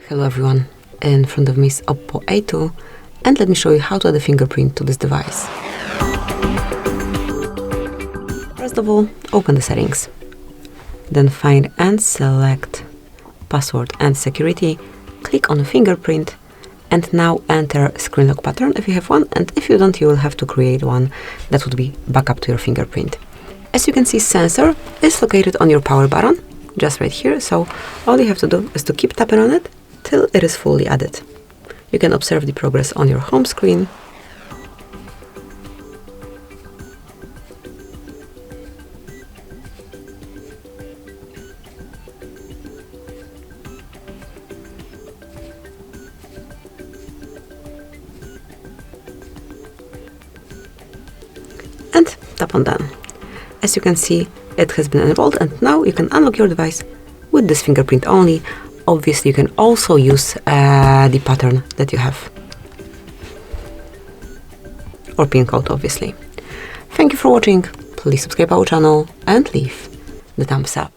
Hello everyone, in front of me is OPPO A2 and let me show you how to add a fingerprint to this device. First of all, open the settings. Then find and select password and security, click on fingerprint and now enter screen lock pattern if you have one, and if you don't you will have to create one that would be backup to your fingerprint. As you can see, sensor is located on your power button, just right here, so all you have to do is to keep tapping on it till it is fully added. You can observe the progress on your home screen. And tap on done. As you can see, it has been enabled, and now you can unlock your device with this fingerprint only. Obviously, you can also use the pattern that you have, or pin code, obviously. Thank you for watching. Please subscribe our channel and leave the thumbs up.